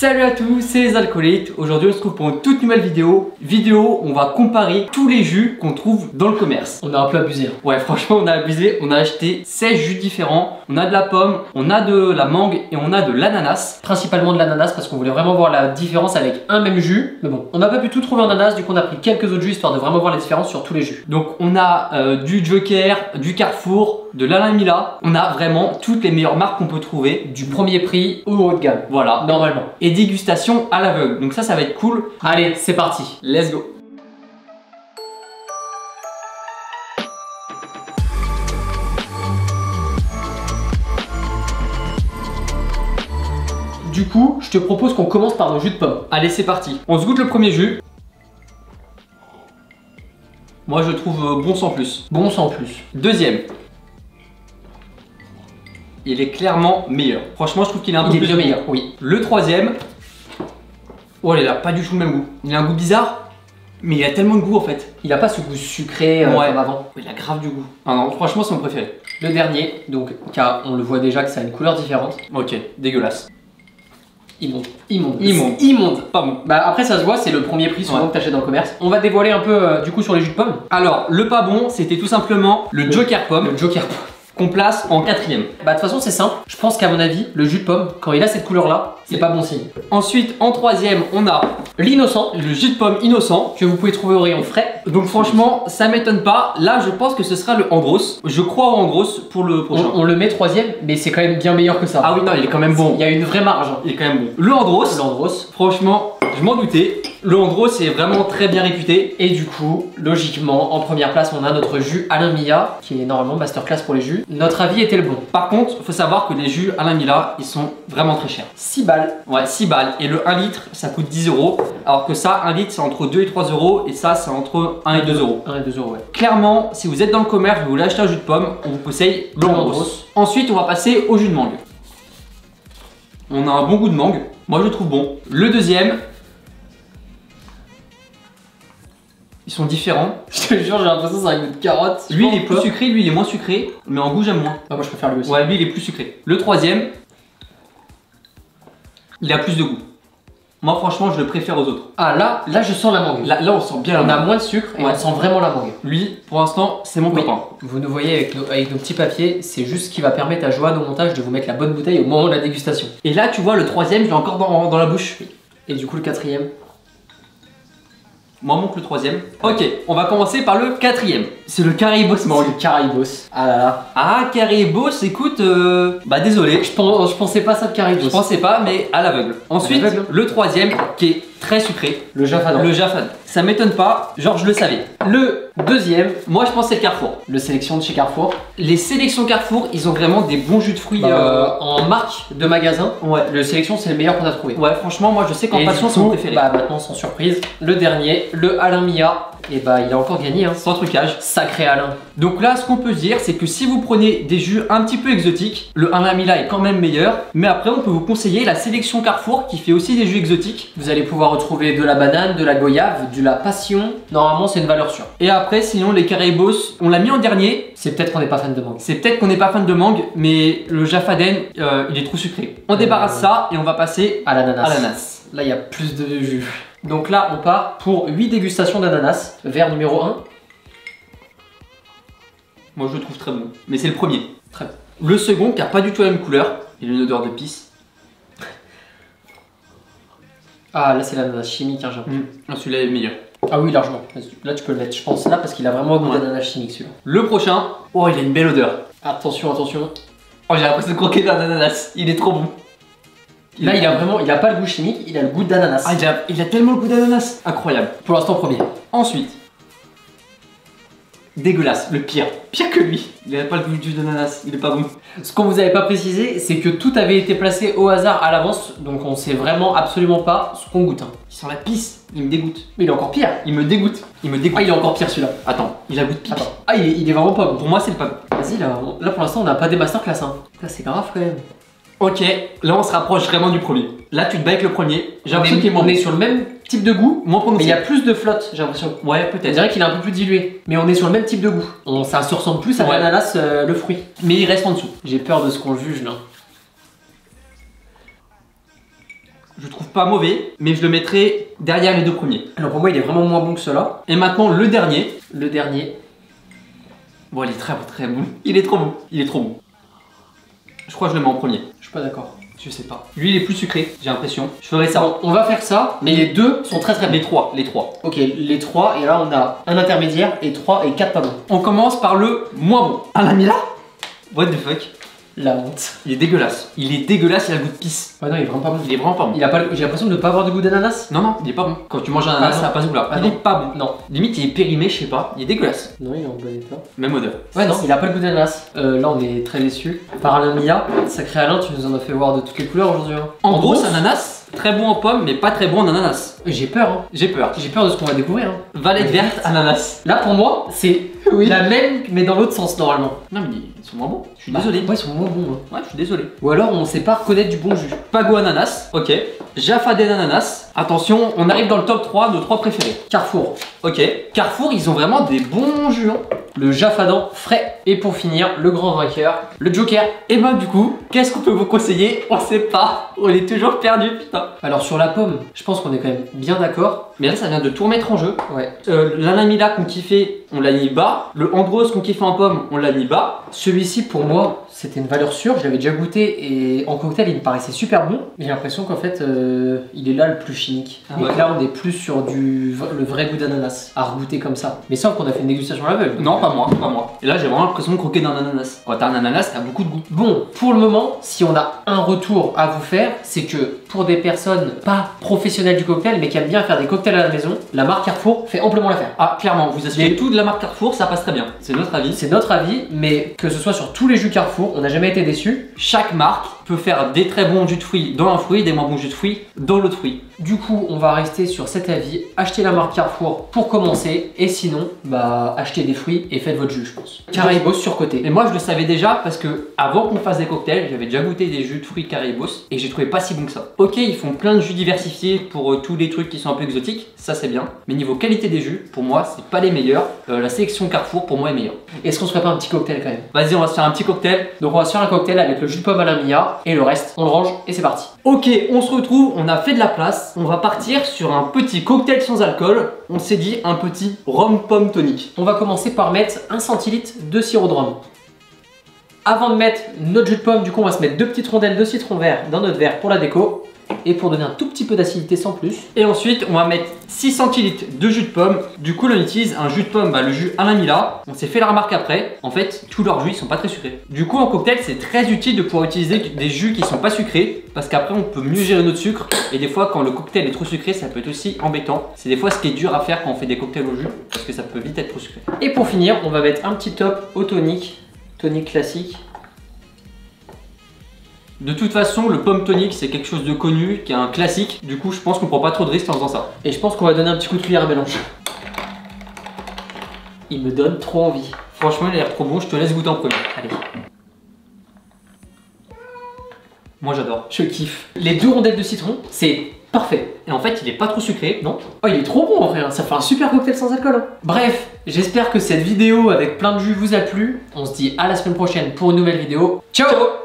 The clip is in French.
Salut à tous, c'est les alcoolites. Aujourd'hui on se retrouve pour une toute nouvelle vidéo. On va comparer tous les jus qu'on trouve dans le commerce. On a un peu abusé. Ouais, franchement on a abusé, on a acheté 16 jus différents. On a de la pomme, on a de la mangue et on a de l'ananas. Principalement de l'ananas parce qu'on voulait vraiment voir la différence avec un même jus. Mais bon, on n'a pas pu tout trouver en ananas, du coup on a pris quelques autres jus histoire de vraiment voir la différence sur tous les jus. Donc on a du Joker, du Carrefour, de l'Alain Mila. On a vraiment toutes les meilleures marques qu'on peut trouver. Du premier prix au haut de gamme. Voilà, Normalement. et dégustation à l'aveugle. Donc ça va être cool. Allez, c'est parti. Let's go. Du coup, je te propose qu'on commence par nos jus de pomme. Allez, c'est parti. On se goûte le premier jus. Moi je trouve bon sans plus. Bon sans plus. Deuxième. Il est clairement meilleur. Franchement, je trouve qu'il est un peu plus bien meilleur, oui. Le troisième. Oh, il a pas du tout le même goût. Il a un goût bizarre, mais il a tellement de goût en fait. Il a pas ce goût sucré Ouais. comme avant. Il a grave du goût. Ah non, franchement, c'est mon préféré. Le dernier, donc, car on le voit déjà que ça a une couleur différente. Ok, dégueulasse. Immonde. Immonde. Pas bon. Bah après ça se voit, c'est le premier prix souvent Ouais. que t'achètes dans le commerce. On va dévoiler un peu du coup sur les jus de pomme. Alors, le pas bon, c'était tout simplement le Joker pomme Le Joker. qu'on place en quatrième. Bah de toute façon c'est simple, je pense qu'à mon avis, le jus de pomme, quand il a cette couleur là, c'est pas bon signe. Ensuite, en troisième, on a L'innocent, le jus de pomme innocent. que vous pouvez trouver au rayon frais. Donc franchement, ça m'étonne pas. Là, je pense que ce sera le Andros. Je crois au Andros pour le prochain. On le met troisième, mais c'est quand même bien meilleur que ça. Ah oui, non, il est quand même bon. Il y a une vraie marge. Il est quand même bon. Le Andros, L'Andros. franchement, je m'en doutais. Le Andros est vraiment très bien réputé. Et du coup, logiquement, en première place, on a notre jus Alain Mila, qui est normalement masterclass pour les jus. Notre avis était le bon. Par contre, faut savoir que les jus Alain Mila, ils sont vraiment très chers. 6 balles. Ouais, 6 balles. Et le 1 litre, ça coûte 10 euros. Alors que ça, 1 litre, c'est entre 2 et 3 euros. Et ça, c'est entre 1 et 2 euros. 1 et 2 euros, ouais. Clairement, si vous êtes dans le commerce, vous voulez acheter un jus de pomme, on vous conseille le Andros. Ensuite, on va passer au jus de mangue. On a un bon goût de mangue. Moi, je le trouve bon. Le deuxième, ils sont différents. Je te jure, j'ai l'impression que c'est un goût de carotte. Lui, il est plus sucré, lui, il est moins sucré. Mais en goût, j'aime moins. Ah, moi je préfère lui aussi. Ouais, lui, il est plus sucré. Le troisième, il a plus de goût. Moi, franchement, je le préfère aux autres. Ah là je sens la mangue. Là, on sent bien On la a mangue. moins de sucre et Ouais. on sent vraiment la mangue. Lui, pour l'instant, c'est mon Oui. copain. Vous nous voyez avec nos petits papiers, c'est juste ce qui va permettre à Joanne au montage de vous mettre la bonne bouteille au moment de la dégustation. Et là, tu vois, le troisième, je l'ai encore dans la bouche. Et du coup le quatrième. Moi, montre le troisième. Ok, on va commencer par le quatrième. C'est le Caraïbos. Bon, le Caraïbos. Ah là là. Ah, Caraïbos, écoute, bah désolé. Je pensais pas ça de Caraïbos. Je pensais pas, mais à l'aveugle. Ensuite, l'aveugle. le troisième, qui est très sucré. Le Jaffadan. Le Jaffadan. Ça m'étonne pas, genre je le savais. Le deuxième, Moi, je pensais le Carrefour. le sélection de chez Carrefour. Les sélections Carrefour, ils ont vraiment des bons jus de fruits. En marque de magasin, Ouais. le sélection c'est le meilleur qu'on a trouvé. Ouais, franchement, moi je sais qu'en Et passion, du c'est mon coup, préféré. bah maintenant sans surprise, le dernier, le Alain Mia. Et bah il a encore gagné hein. Sans trucage. Sacré Alain. Donc là, ce qu'on peut se dire, c'est que si vous prenez des jus un petit peu exotiques, le Alain Mila est quand même meilleur. Mais après, on peut vous conseiller la sélection Carrefour qui fait aussi des jus exotiques. Vous allez pouvoir retrouver de la banane, de la goyave, de la passion. Normalement c'est une valeur sûre. Et après, sinon, les Caraïbos, on l'a mis en dernier. C'est peut-être qu'on n'est pas fan de mangue. C'est peut-être qu'on n'est pas fan de mangue, mais le Jaffaden, il est trop sucré. On débarrasse ça et on va passer À l'ananas. à l'ananas. Là il y a plus de jus. Donc là on part pour 8 dégustations d'ananas. Verre numéro 1. Moi, je le trouve très bon. Mais c'est le premier. Très bon. Le second, qui a pas du tout la même couleur, il a une odeur de pisse. Ah là c'est l'ananas chimique hein, j'avoue. Celui-là est meilleur. Ah oui largement. Là tu peux le mettre je pense là parce qu'il a vraiment un goût Ouais. d'ananas chimique celui-là. Le prochain, oh, il a une belle odeur. Attention, attention. Oh, j'ai l'impression de croquer d'un ananas. Il est trop bon. Là il a pas le goût chimique, il a le goût d'ananas. Ah, il a tellement le goût d'ananas. Incroyable. Pour l'instant premier. Ensuite, dégueulasse, le pire. Pire que lui. Il a pas le goût du d'ananas, il est pas bon. Ce qu'on vous avait pas précisé, c'est que tout avait été placé au hasard à l'avance, donc on sait vraiment absolument pas ce qu'on goûte. Hein. Il sent la pisse, il me dégoûte. Mais il est encore pire. Il me dégoûte. Il me dégoûte. Ah il est encore pire celui-là. Attends, il a goût de pipi. Attends. Ah il est vraiment pas bon. Pour moi, c'est le pas bon. Vas-y là pour l'instant on n'a pas des masterclass. Hein. Là c'est grave quand même. Ok, là on se rapproche vraiment du premier. Là, tu te bats avec le premier. J'ai l'impression qu'il est On est sur le même type de goût, moins mais prononcé. il y a plus de flotte, j'ai l'impression. Ouais, On peut-être. dirait qu'il est un peu plus dilué, mais on est sur le même type de goût. Ça se ressemble plus à Ouais. l'ananas, le fruit. Mais il reste en dessous. J'ai peur de ce qu'on juge là. je trouve pas mauvais, mais je le mettrai derrière les deux premiers. Alors pour moi, il est vraiment moins bon que ceux-là. Et maintenant, le dernier. Le dernier. Bon, il est très bon. Il est trop bon. Il est trop bon. Je crois que je le mets en premier. Je suis pas d'accord. Je sais pas. Lui, il est plus sucré, j'ai l'impression. Je ferai ça. Bon, on va faire ça, mais les deux sont très très bons. Les trois. Ok, les trois, et là on a un intermédiaire et 3 et 4 pas bons. On commence par le moins bon. Un ami là? What the fuck? La honte. Il est dégueulasse. Il est dégueulasse, il a le goût de pisse. Ouais, non, il est vraiment pas bon. Il est vraiment pas bon. Il a pas, j'ai l'impression de ne pas avoir de goût d'ananas. Non, il est pas bon. Quand tu manges un ananas, ça passe où là? Il est pas bon. Non. Limite, il est périmé, je sais pas. Il est dégueulasse. Non, il est en bon état. Même odeur. Ouais, non, il a pas le goût d'ananas. Là, on est très déçus. Par Alain Mia, sacré Alain, tu nous en as fait voir de toutes les couleurs aujourd'hui. Hein. En gros, c'est ananas, très bon en pomme, mais pas très bon en ananas. J'ai peur, hein. J'ai peur. J'ai peur de ce qu'on va découvrir. Hein. Valette verte, ananas. Là, pour moi, c'est la même, mais dans l'autre sens normalement. Non, mais ils sont moins bons. Je suis désolé. Ouais, ils sont moins bons. Hein. Ouais, je suis désolé. Ou alors, on sait pas reconnaître du bon jus. Pago ananas, ok. Jaffa Den ananas. Attention, on arrive dans le top 3, nos 3 préférés. Carrefour. Ok. Carrefour, ils ont vraiment des bons jus. Hein. Le Jaffadan frais. Et pour finir, le grand vainqueur, le Joker. Et bah du coup, qu'est-ce qu'on peut vous conseiller? On sait pas. On est toujours perdu, putain. Alors sur la pomme, je pense qu'on est quand même bien d'accord. Mais là, ça vient de tout remettre en jeu. Ouais. L'anamila qu'on kiffait, on l'a mis bas. Le Andros qu'on kiffait en pomme, on l'a mis bas. Celui-ci, pour moi, c'était une valeur sûre. Je l'avais déjà goûté et en cocktail, il me paraissait super bon. J'ai l'impression qu'en fait, il est là le plus chimique. Ah et ouais. que là, on est plus sur le vrai goût d'ananas à regoûter comme ça. Mais sauf qu'on a fait une dégustation à l'aveugle. Non, pas moi. Et là, j'ai vraiment l'impression de croquer dans un ananas. Quand t'as un ananas, t'as beaucoup de goût. Bon, pour le moment, si on a un retour à vous faire, c'est que pour des personnes pas professionnelles du cocktail, mais qui aiment bien faire des cocktails à la maison, la marque Carrefour fait amplement l'affaire. Ah, clairement, vous achetez tout de la marque Carrefour, ça passe très bien. C'est notre avis. C'est notre avis, mais que ce soit sur tous les jus Carrefour, on n'a jamais été déçus. Chaque marque peut faire des très bons jus de fruits dans un fruit, des moins bons jus de fruits dans l'autre fruit. Du coup, on va rester sur cet avis. Achetez la marque Carrefour pour commencer, et sinon, bah, achetez des fruits et faites votre jus, je pense. Caraïbos surcoté. Et moi, je le savais déjà parce que avant qu'on fasse des cocktails, j'avais déjà goûté des jus de fruits Caraïbos et j'ai trouvé pas si bon que ça. Ok, ils font plein de jus diversifiés pour tous les trucs qui sont un peu exotiques, ça c'est bien. Mais niveau qualité des jus, pour moi, c'est pas les meilleurs. La sélection Carrefour, pour moi, est meilleure. Est-ce qu'on se ferait pas un petit cocktail quand même? Vas-y, on va se faire un petit cocktail. Donc on va se faire un cocktail avec le jus de pomme à la Mia et le reste, on le range et c'est parti. Ok, on se retrouve, on a fait de la place. On va partir sur un petit cocktail sans alcool. On s'est dit un petit rhum pomme tonique. On va commencer par mettre 1 centilitre de sirop de rhum. Avant de mettre notre jus de pomme, du coup on va se mettre 2 petites rondelles de citron vert dans notre verre pour la déco et pour donner un tout petit peu d'acidité sans plus. Et ensuite on va mettre 6 centilitres de jus de pomme. Du coup on utilise un jus de pomme, le jus Alain Mila. On s'est fait la remarque après, en fait tous leurs jus ils sont pas très sucrés. Du coup en cocktail c'est très utile de pouvoir utiliser des jus qui sont pas sucrés, parce qu'après on peut mieux gérer notre sucre. Et des fois quand le cocktail est trop sucré ça peut être aussi embêtant. C'est des fois ce qui est dur à faire quand on fait des cocktails au jus, parce que ça peut vite être trop sucré. Et pour finir on va mettre un petit top au tonique classique. De toute façon, le pomme tonique c'est quelque chose de connu, qui est un classique. Du coup, je pense qu'on prend pas trop de risques en faisant ça. Et je pense qu'on va donner un petit coup de cuillère à mélange. Il me donne trop envie. Franchement, il a l'air trop bon. Je te laisse goûter en premier. Allez. Moi, j'adore. Je kiffe. Les 2 rondelles de citron, c'est parfait. Et en fait, il est pas trop sucré, non? Oh, il est trop bon en vrai. Ça fait un super cocktail sans alcool. Hein. Bref, j'espère que cette vidéo avec plein de jus vous a plu. On se dit à la semaine prochaine pour une nouvelle vidéo. Ciao.